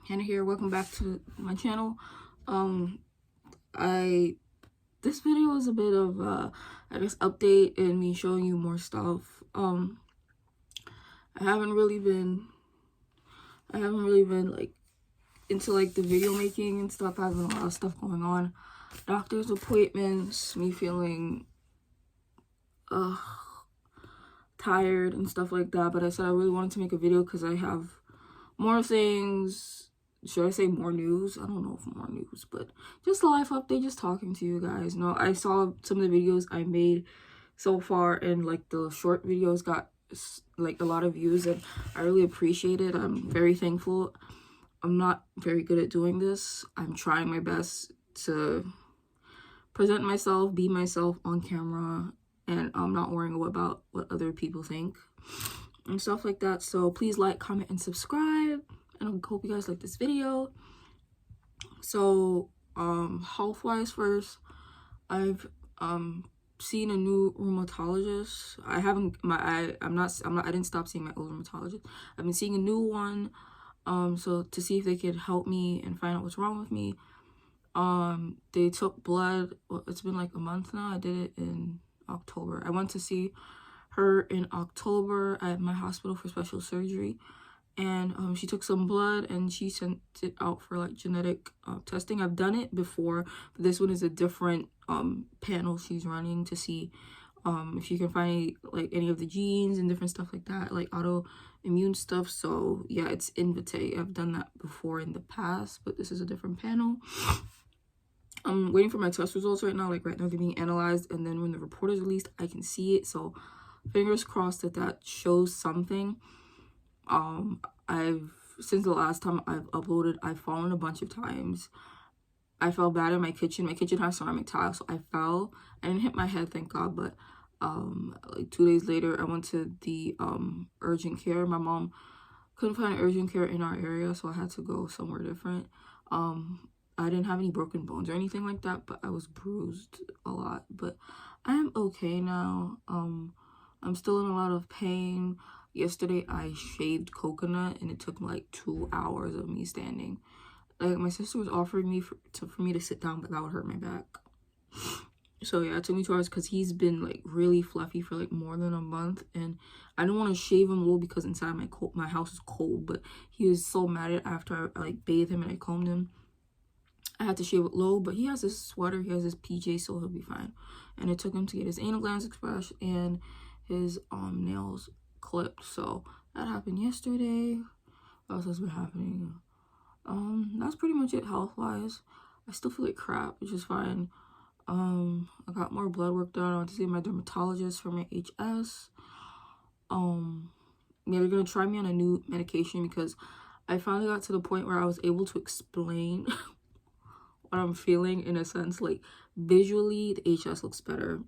Hannah here. Welcome back to my channel. Um, this video is a bit of I guess update and me showing you more stuff. I haven't really been like into like the video making and stuff. I have a lot of stuff going on, doctor's appointments, me feeling tired and stuff like that. But I said I really wanted to make a video because I have more things. Should I say more news? I don't know if more news, but just life update, just talking to you guys. No, I saw some of the videos I made so far, and like the short videos got like a lot of views, and I really appreciate it. I'm very thankful. I'm not very good at doing this. I'm trying my best to present myself, be myself on camera, and I'm not worrying about what other people think and stuff like that. So please like, comment, and subscribe, and I hope you guys like this video. So health wise, first, I've seen a new rheumatologist. I didn't stop seeing my old rheumatologist. I've been seeing a new one, so to see if they could help me and find out what's wrong with me. They took blood. Well, it's been like a month now. I did it in October. I went to see her in October at my hospital for special surgery, and she took some blood and she sent it out for like genetic testing. I've done it before, but this one is a different panel she's running to see if you can find like any of the genes and different stuff like that, like autoimmune stuff. So yeah, it's Invitae. I've done that before in the past, but this is a different panel. I'm waiting for my test results right now. Like right now they're being analyzed, and then when the report is released I can see it. So fingers crossed that shows something. Since the last time I've uploaded, I've fallen a bunch of times. I fell bad in my kitchen. My kitchen has ceramic tile, so I fell. I didn't hit my head, thank God, but like 2 days later I went to the urgent care. My mom couldn't find urgent care in our area, so I had to go somewhere different. I didn't have any broken bones or anything like that, but I was bruised a lot. But I am okay now. I'm still in a lot of pain. Yesterday I shaved coconut and it took like 2 hours of me standing. Like my sister was offering me for me to sit down, but that would hurt my back. So yeah, it took me 2 hours because he's been like really fluffy for like more than a month, and I didn't want to shave him low because inside my house is cold. But he was so mad at after I like bathed him and I combed him. I had to shave it low, but he has this sweater, he has this PJ, so he'll be fine. And it took him to get his anal glands expressed and his nails clipped. So that happened yesterday. What else has been happening? That's pretty much it health wise. I still feel like crap, which is fine. I got more blood work done. I went to see my dermatologist for my HS. Yeah, they're gonna try me on a new medication because I finally got to the point where I was able to explain what I'm feeling in a sense. Like visually, the HS looks better.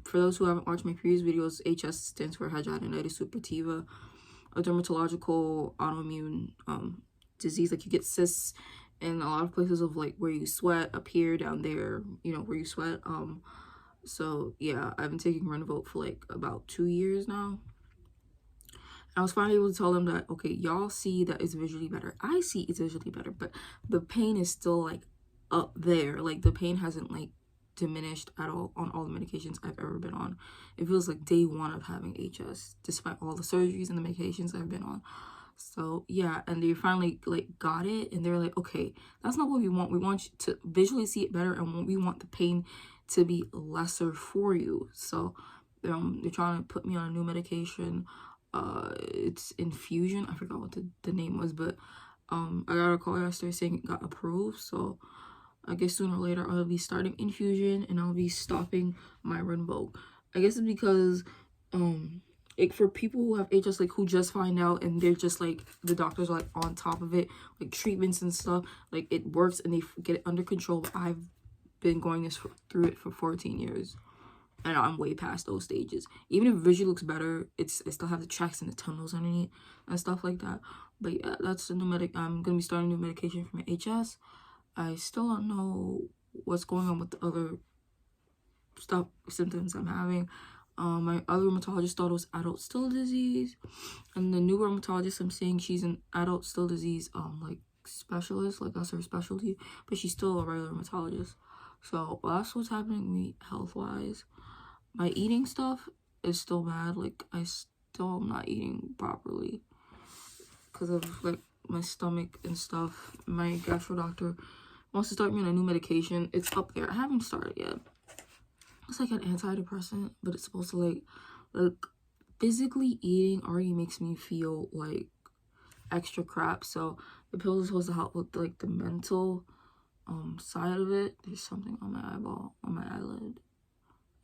For those who haven't watched my previous videos, HS stands for hidradenitis suppurativa, a dermatological autoimmune disease. Like you get cysts in a lot of places of like where you sweat, up here, down there, you know, where you sweat. So yeah, I've been taking Rinvoq for like about 2 years now. I was finally able to tell them that, okay, y'all see that it's visually better. I see it's visually better, but the pain is still like up there. Like the pain hasn't like diminished at all on all the medications I've ever been on. It feels like day one of having HS, despite all the surgeries and the medications I've been on. So yeah, and they finally like got it, and they're like, okay, that's not what we want. We want you to visually see it better, and we want the pain to be lesser for you. So they're trying to put me on a new medication. It's infusion. I forgot what the name was, but I got a call yesterday saying it got approved. So I guess sooner or later I'll be starting infusion and I'll be stopping my Rinvoq. I guess it's because like for people who have HS, like who just find out and they're just like, the doctors are like on top of it, like treatments and stuff, like it works and they get it under control. I've been going through it for 14 years and I'm way past those stages. Even if visually looks better, I still have the tracks and the tunnels underneath and stuff like that. But yeah, that's the new I'm gonna be starting new medication for my HS. I still don't know what's going on with the other symptoms I'm having. My other rheumatologist thought it was adult still disease, and the new rheumatologist I'm seeing, she's an adult still disease like specialist, like that's her specialty, but she's still a regular rheumatologist. So that's what's happening to me health wise. My eating stuff is still bad. Like I still am not eating properly because of like my stomach and stuff. My gastro doctor wants to start me on a new medication. It's up there. I haven't started yet. It's like an antidepressant, but it's supposed to like physically eating already makes me feel like extra crap. So the pill is supposed to help with like the mental side of it. There's something on my eyeball, on my eyelid.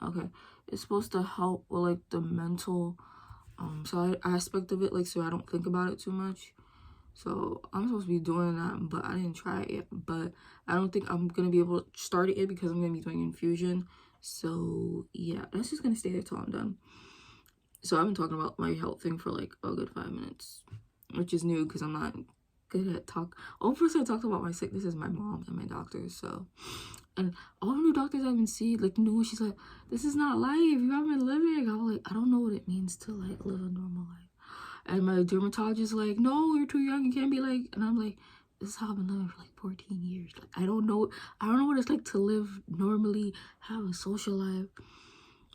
Okay, it's supposed to help with like the mental side aspect of it, like so I don't think about it too much. So I'm supposed to be doing that, but I didn't try it yet. But I don't think I'm gonna be able to start it yet because I'm gonna be doing infusion. So yeah, that's just gonna stay there till I'm done. So I've been talking about my health thing for like a good 5 minutes, which is new because I'm not good at talk. Only person I talked about my sickness is my mom and my doctors. So, and all the new doctors I've been seeing, like new, she's like, "This is not life. You haven't been living." I'm like, I don't know what it means to like live a normal life. And my dermatologist like, "No, you're too young. You can't be like." And I'm like, "This is how I've been living for like 14 years. Like, I don't know what it's like to live normally, have a social life."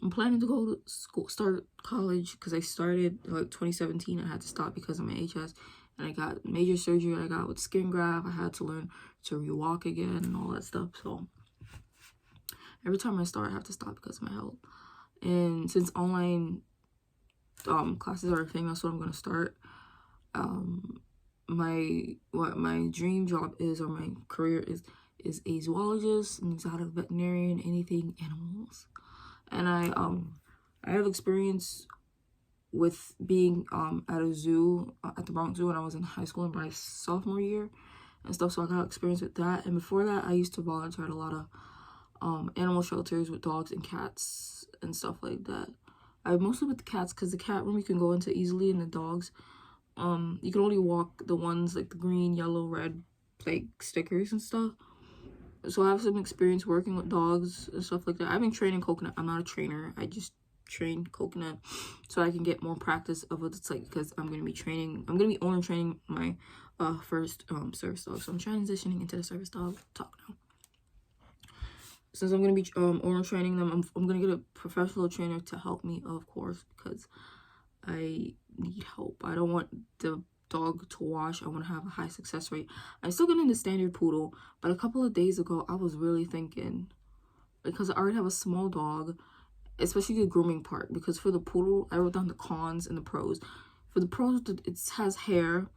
I'm planning to go to school, start college, because I started like 2017. I had to stop because of my HS, and I got major surgery. I got with skin graft. I had to learn to re-walk again and all that stuff. So every time I start, I have to stop because of my health. And since online classes are a thing, that's what I'm gonna start. What my dream job is, or my career is a zoologist, an exotic veterinarian, anything animals. And I have experience with being at a zoo, at the Bronx Zoo, when I was in high school in my sophomore year and stuff. So I got experience with that. And before that, I used to volunteer at a lot of animal shelters with dogs and cats and stuff like that. I mostly with the cats because the cat room you can go into easily, and the dogs, you can only walk the ones like the green, yellow, red, like stickers and stuff. So I have some experience working with dogs and stuff like that. I've been training Coconut. I'm not a trainer. I just train Coconut so I can get more practice of what it's like, because I'm going to be owner training my first service dog. So I'm transitioning into the service dog talk now. Since I'm going to be owner training them, I'm going to get a professional trainer to help me, of course, because I need help. I don't want the dog to wash. I want to have a high success rate. I'm still getting the standard poodle, but a couple of days ago I was really thinking, because I already have a small dog, especially the grooming part, because for the poodle I wrote down the cons and the pros. For the pros, it has hair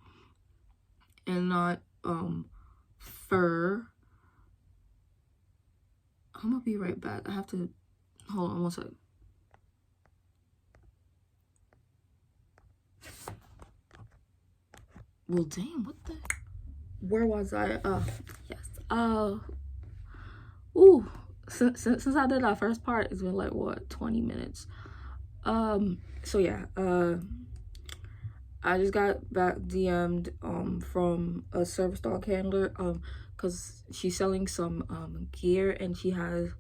and not fur. I'm gonna be right back. I have to hold on one second. Well, damn, what the? Where was I? Yes. Ooh. Since I did that first part, it's been like what, 20 minutes. So yeah. I just got back DM'd from a service dog handler because she's selling some gear, and she has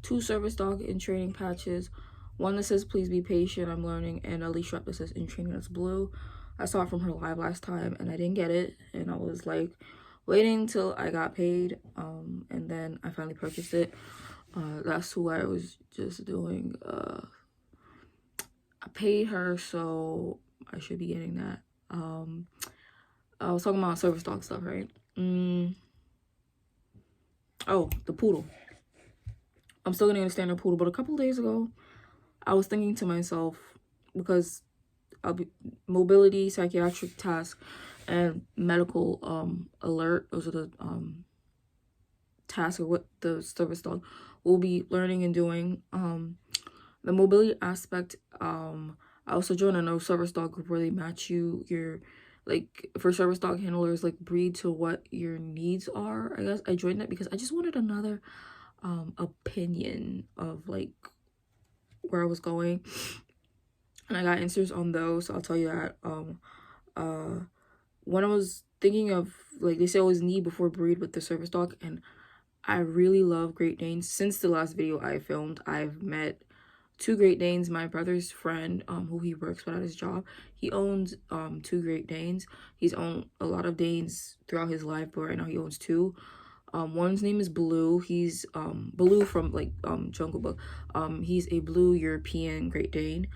2 service dog in training patches. One that says "Please be patient, I'm learning," and a leash strap that says "In training," that's blue. I saw it from her live last time and I didn't get it, and I was like waiting until I got paid, and then I finally purchased it. That's who I was just doing. I paid her, so I should be getting that. I was talking about service dog stuff, right? Oh, the poodle. I'm still gonna get a standard poodle, but a couple days ago, I was thinking to myself, because mobility, psychiatric task, and medical alert, those are the tasks of what the service dog will be learning and doing. The mobility aspect, I also joined a no service dog group where they match you your, like, for service dog handlers, like breed to what your needs are. I guess I joined that because I just wanted another opinion of like where I was going, and I got answers on those. So I'll tell you that. When I was thinking of, like, they say always need before breed with the service dog, and I really love Great Danes. Since the last video I filmed, I've met two Great Danes. My brother's friend, who he works with at his job, he owns two Great Danes. He's owned a lot of Danes throughout his life, but right now he owns two. One's name is Blue. He's Blue from like Jungle Book. He's a blue European Great Dane.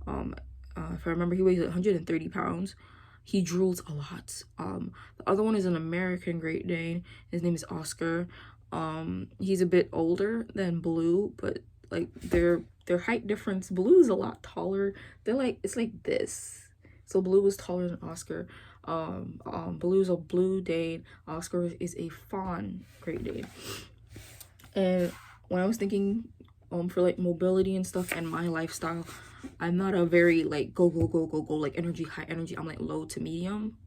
If I remember, he weighs 130 pounds. He drools a lot. The other one is an American Great Dane. His name is Oscar. He's a bit older than Blue, but like their height difference. Blue is a lot taller. They're like, it's like this. So Blue is taller than Oscar. Blue is a Blue Dane. Oscar is a fawn Great Dane. And when I was thinking for like mobility and stuff and my lifestyle, I'm not a very like go like energy, high energy. I'm like low to medium.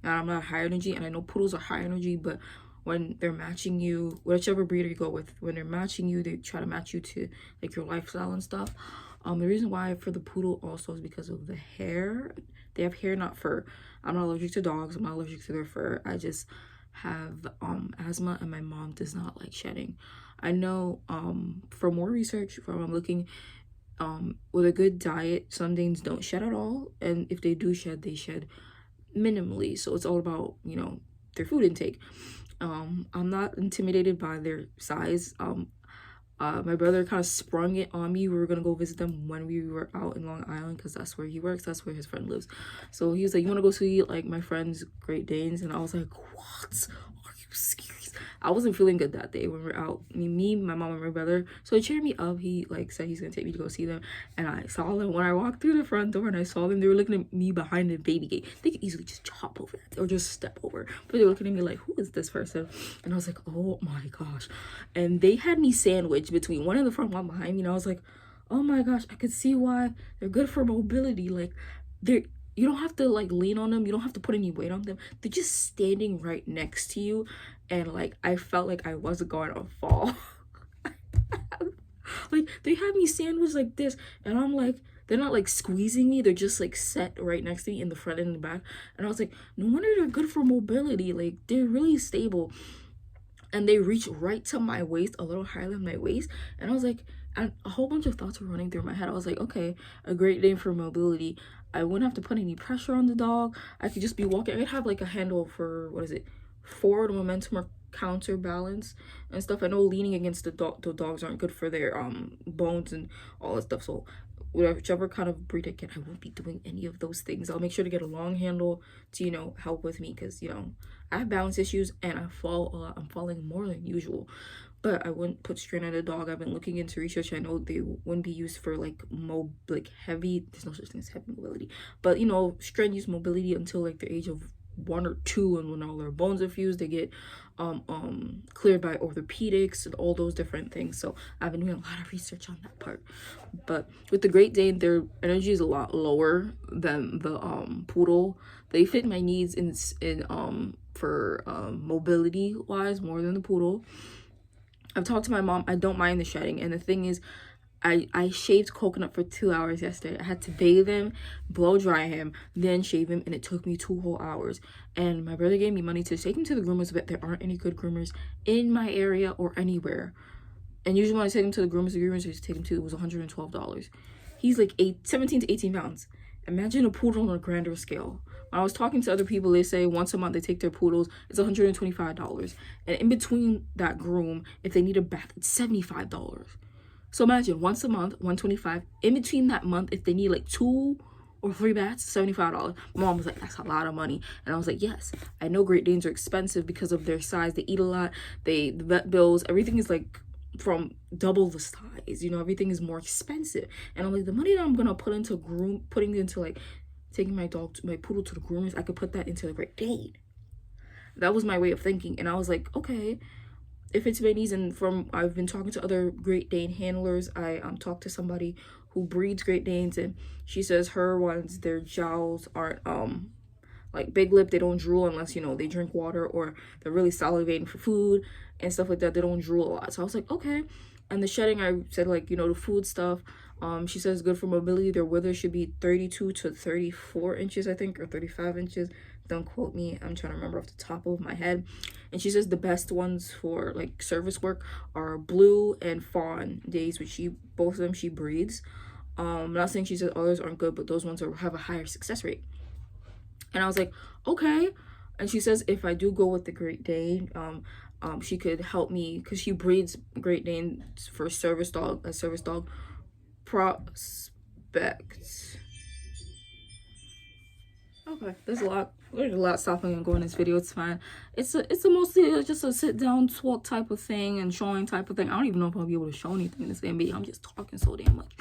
And I'm not high energy, and I know poodles are high energy, but when they're matching you, whichever breeder you go with, when they're matching you, they try to match you to like your lifestyle and stuff. The reason why for the poodle also is because of the hair. They have hair, not fur. I'm not allergic to dogs. I'm not allergic to their fur. I just have asthma, and my mom does not like shedding. I know for more research, from looking with a good diet, some Danes don't shed at all, and if they do shed, they shed minimally. So it's all about, you know, their food intake. I'm not intimidated by their size. My brother kind of sprung it on me. We were gonna go visit them when we were out in Long Island, because that's where he works, that's where his friend lives. So he was like, you want to go see like my friend's Great Danes? And I was like, what, are you serious? I wasn't feeling good that day when we were out, me, my mom, and my brother. So he cheered me up. He like said he's gonna take me to go see them, and I saw them when I walked through the front door, and I saw them. They were looking at me behind the baby gate. They could easily just hop over that or just step over, but they were looking at me like, who is this person? And I was like, oh my gosh. And they had me sandwiched between one in the front, one behind me, and I was like, oh my gosh, I could see why they're good for mobility. Like, they're, you don't have to like lean on them, you don't have to put any weight on them, they're just standing right next to you. And like, I felt like I wasn't going to fall. Like, they had me sandwiched like this, and I'm like, they're not like squeezing me, they're just like set right next to me in the front and in the back. And I was like, no wonder they're good for mobility. Like, they're really stable, and they reach right to my waist, a little higher than my waist. And I was like, and a whole bunch of thoughts were running through my head. I was like, okay, a Great Dane for mobility. I wouldn't have to put any pressure on the dog. I could just be walking. I could have like a handle for, what is it, forward momentum or counterbalance and stuff. I know leaning against the dogs aren't good for their bones and all that stuff. So whichever kind of breed I get, I won't be doing any of those things. I'll make sure to get a long handle to, you know, help with me, because, you know, I have balance issues and I fall a lot. I'm falling more than usual, but I wouldn't put strain on the dog. I've been looking into research. I know they wouldn't be used for like heavy, there's no such thing as heavy mobility, but, you know, strenuous mobility until like the age of 1 or 2, and when all their bones are fused, they get cleared by orthopedics and all those different things. So I've been doing a lot of research on that part. But with the Great Dane, their energy is a lot lower than the poodle. They fit my needs in for mobility wise more than the poodle. I've talked to my mom. I don't mind the shedding, and the thing is, I shaved Coconut for 2 hours yesterday. I had to bathe him, blow dry him, then shave him, and it took me 2 whole hours. And my brother gave me money to take him to the groomers, but there aren't any good groomers in my area or anywhere. And usually when I take him to the groomers I used to take him to, it was $112. He's like 17 to 18 pounds. Imagine a poodle on a grander scale. When I was talking to other people, they say once a month they take their poodles, it's $125. And in between that groom, if they need a bath, it's $75. So imagine once a month, $125. In between that month, if they need like 2 or 3 baths, $75. My mom was like, that's a lot of money. And I was like, yes, I know Great Danes are expensive because of their size. They eat a lot. The vet bills, everything is like from double the size. You know, everything is more expensive. And I'm like, the money that I'm gonna put into putting into like taking my poodle to the groomers, I could put that into the Great Dane. That was my way of thinking. And I was like, okay, if it's my needs. And from I've been talking to other Great Dane handlers. I talked to somebody who breeds Great Danes, and she says her ones, their jowls aren't like big lip. They don't drool unless, you know, they drink water or they're really salivating for food and stuff like that. They don't drool a lot. So I was like, okay. And the shedding, I said, like, you know, the food stuff, she says good for mobility. Their withers should be 32 to 34 inches, I think, or 35 inches. Don't quote me, I'm trying to remember off the top of my head. and she says the best ones for like service work are blue and fawn days, which both of them she breeds. I'm not saying she said others aren't good, but those ones have a higher success rate. And I was like, okay. And she says if I do go with the Great Dane, she could help me because she breeds Great Danes for service dog prospect. Okay, there's a lot stopping and going in this video. It's fine. It's a mostly just a sit down talk type of thing and showing type of thing. I don't even know if I'll be able to show anything in this damn video. I'm just talking so damn much,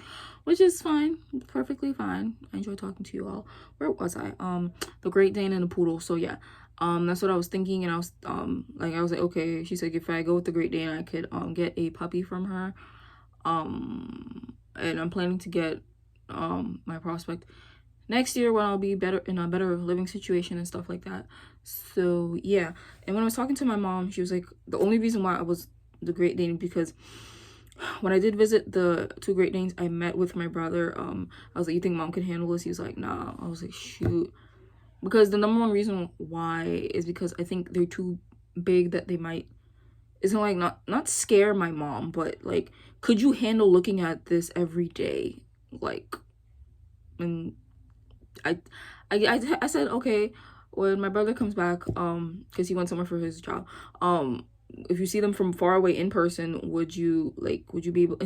which is fine, perfectly fine. I enjoy talking to you all. Where was I? The Great Dane and the Poodle. So yeah, that's what I was thinking, and I was like, okay. She said if I go with the Great Dane, I could get a puppy from her. And I'm planning to get my prospect next year when I'll be in a better living situation and stuff like that. So yeah. And when I was talking to my mom, she was like, the only reason why I was the Great Dane because when I did visit the 2 Great Danes, I met with my brother. I was like, you think mom can handle this? He was like, nah. I was like, shoot. Because the number one reason why is because I think they're too big that they might, it's like not scare my mom, but like, could you handle looking at this every day? Like, and I said, okay, when my brother comes back, because he went somewhere for his job, if you see them from far away in person, would you be able,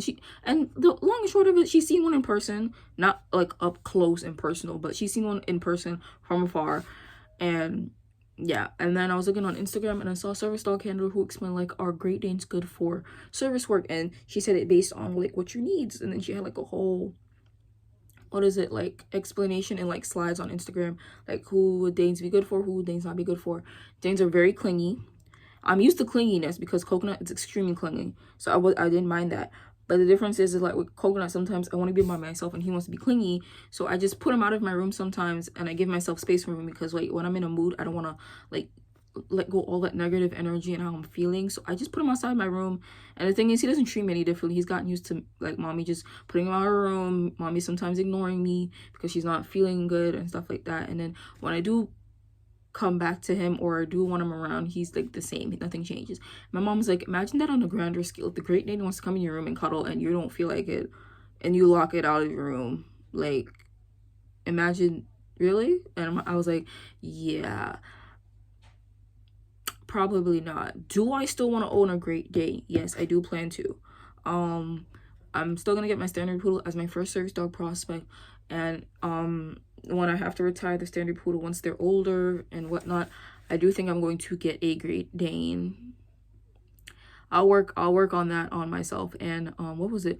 and the long and short of it, she's seen one in person, not like up close and personal, but she's seen one in person from afar. And yeah, and then I was looking on Instagram and I saw a service dog handler who explained like, are Great Danes good for service work? And she said it based on like what your needs, and then she had like a whole, what is it, like explanation and like slides on Instagram, like who would Danes be good for, who would Danes not be good for. Danes are very clingy. I'm used to clinginess because Coconut is extremely clingy, so I didn't mind that. But the difference is like with Coconut, sometimes I want to be by myself and he wants to be clingy, so I just put him out of my room sometimes and I give myself space from him because like when I'm in a mood, I don't want to like let go all that negative energy and how I'm feeling, so I just put him outside my room. And the thing is, he doesn't treat me any differently. He's gotten used to like mommy just putting him out of her room, mommy sometimes ignoring me because she's not feeling good and stuff like that. And then when I do come back to him or I do want him around, he's like the same, nothing changes. My mom's like, imagine that on a grander scale. If the Great Dane wants to come in your room and cuddle and you don't feel like it and you lock it out of your room, like imagine, really? And I was like, yeah, probably not. Do I still want to own a Great Dane? Yes, I do plan to. I'm still gonna get my standard poodle as my first service dog prospect, and when I have to retire the standard poodle once they're older and whatnot, I do think I'm going to get a Great Dane. I'll work on that on myself. And what was it?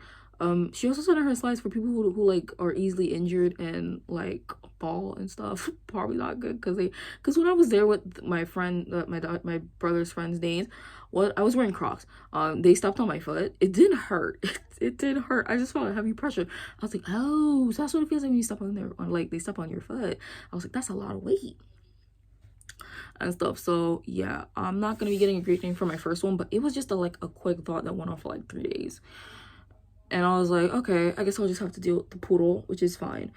She also sent her slides for people who like are easily injured and like fall and stuff. Probably not good because when I was there with my friend, my brother's friend's Danes, I was wearing Crocs. They stepped on my foot. It didn't hurt. It did hurt. I just felt a heavy pressure. I was like, oh, so that's what it feels like when you step on like they step on your foot. I was like, that's a lot of weight and stuff. So yeah, I'm not gonna be getting a Great Dane for my first one, but it was just a quick thought that went off for like 3 days. And I was like, okay, I guess I'll just have to deal with the poodle, which is fine.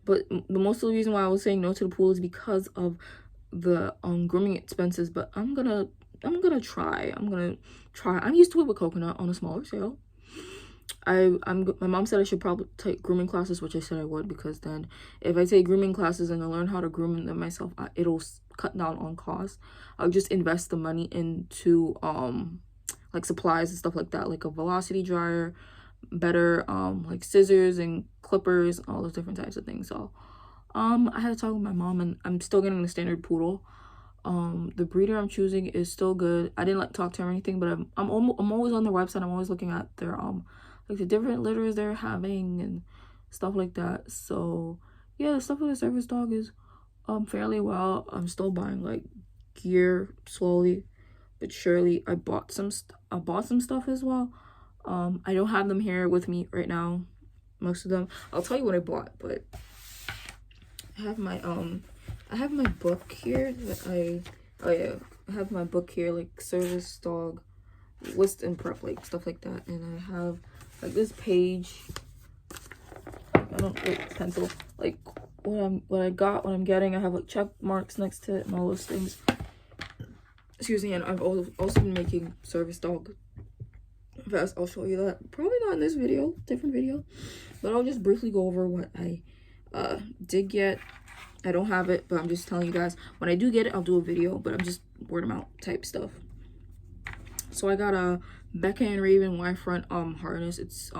But the most of the reason why I was saying no to the poodle is because of the grooming expenses. But I'm gonna try. I'm used to it with Coconut on a smaller scale. My mom said I should probably take grooming classes, which I said I would, because then if I take grooming classes and I learn how to groom them myself, it'll cut down on costs. I'll just invest the money into like supplies and stuff like that, like a velocity dryer, better like scissors and clippers, all those different types of things. So I had to talk with my mom, and I'm still getting the standard poodle. The breeder I'm choosing is still good. I didn't talk to her or anything, but I'm always on their website. I'm always looking at their like the different litters they're having and stuff like that. So yeah, the stuff with the service dog is fairly well. I'm still buying like gear slowly but surely. I bought some stuff as well. I don't have them here with me right now, most of them. I'll tell you what I bought, but I have my book here that I have my book here, like service dog list and prep, like stuff like that. And I have like this page, I don't like pencil, like what I'm getting. I have like check marks next to it and all those things. excuse me, and I've also been making service dog vests. I'll show you that, probably not in this video, different video, but I'll just briefly go over what I did get. I don't have it, but I'm just telling you guys, when I do get it, I'll do a video, but I'm just word of mouth type stuff. So I got a Becca and Raven Y front harness. It's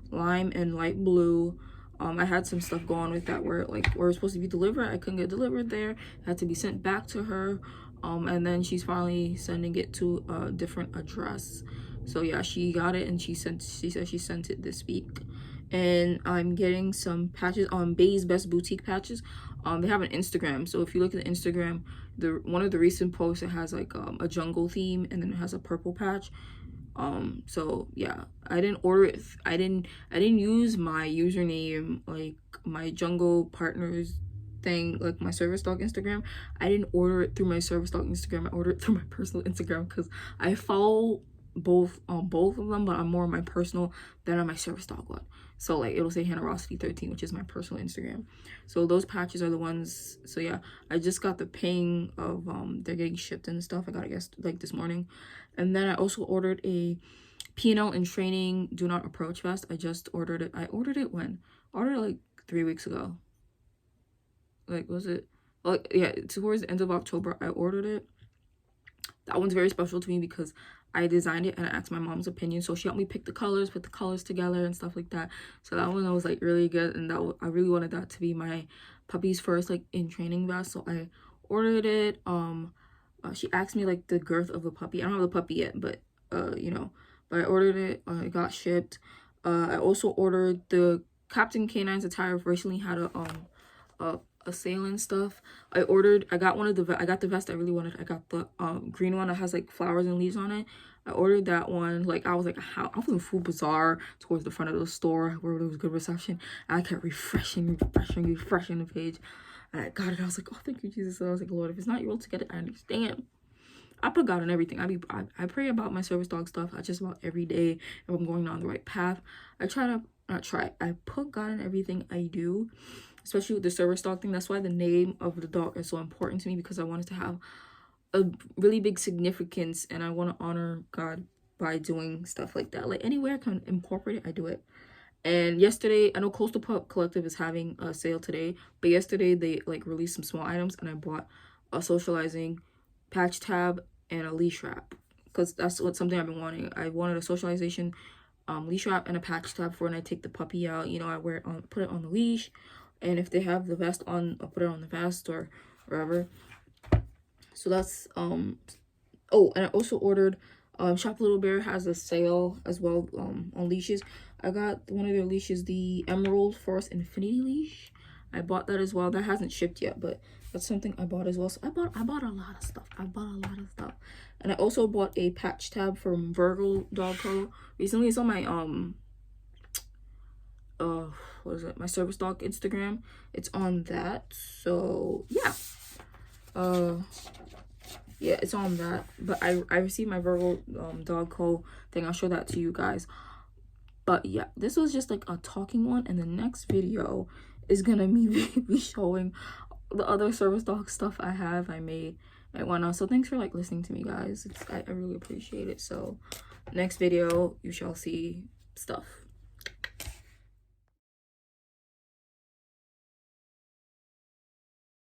lime and light blue. I had some stuff going on with that where like where it was supposed to be delivered, I couldn't get delivered there. It had to be sent back to her. And then she's finally sending it to a different address. So yeah, she got it and she said she sent it this week. And I'm getting some patches on Bay's Best Boutique patches. They have an Instagram, so if you look at the Instagram, one of the recent posts, it has like a jungle theme, and then it has a purple patch. So yeah, I didn't order it. I didn't use my username, like my jungle partners thing, like my service dog Instagram. I didn't order it through my service dog Instagram. I ordered it through my personal Instagram because I follow both on both of them, but I'm more on my personal than on my service dog one. So like it'll say Hannah-Rosity13, which is my personal Instagram. So those patches are the ones. So yeah, I just got the ping of they're getting shipped and stuff. I got it like this morning. And then I also ordered a P&L in Training Do Not Approach vest. I just ordered it. I ordered it when? I ordered it like 3 weeks ago. Like, was it? Like, yeah, towards the end of October, I ordered it. That one's very special to me because I designed it and I asked my mom's opinion. So she helped me pick the colors, put the colors together and stuff like that. So that one was like really good. And I really wanted that to be my puppy's first like in training vest. So I ordered it. She asked me like the girth of the puppy. I don't have the puppy yet, but you know, but I ordered it. It got shipped. I also ordered the Captain K9's attire. Recently had a sale and stuff. I got the vest I really wanted. I got the green one that has like flowers and leaves on it. I ordered that one. Like I was like, I was in Food Bazaar towards the front of the store where there was good reception. And I kept refreshing the page. And I got it. I was like, oh, thank you, Jesus. And I was like, Lord, if it's not your will to get it, I understand. I put God in everything. I pray about my service dog stuff. I just about every day if I'm going down the right path. I put God in everything I do, especially with the service dog thing. That's why the name of the dog is so important to me, because I want it to have a really big significance, and I want to honor God by doing stuff like that. Like anywhere I can incorporate it, I do it. And yesterday, I know Coastal Pup Collective is having a sale today, but yesterday they like released some small items, and I bought a socializing patch tab and a leash wrap, because that's something I've been wanting. I wanted a socialization leash wrap and a patch tab for when I take the puppy out. You know, I wear it on, put it on the leash, and if they have the vest on, I'll put it on the vest or wherever. So that's oh, and I also ordered Shop Little Bear has a sale as well on leashes. I got one of their leashes, the Emerald Forest Infinity leash. I bought that as well. That hasn't shipped yet, but that's something I bought as well. So I bought a lot of stuff. And I also bought a patch tab from Virgo Dog Co. Recently, it's on my what is it, my service dog Instagram. It's on that. So yeah, yeah, it's on that. But I received my Virgo Dog Co thing. I'll show that to you guys. But yeah, this was just like a talking one, and the next video is gonna be showing the other service dog stuff I made and whatnot. So thanks for like listening to me, guys. I really appreciate it. So next video you shall see stuff.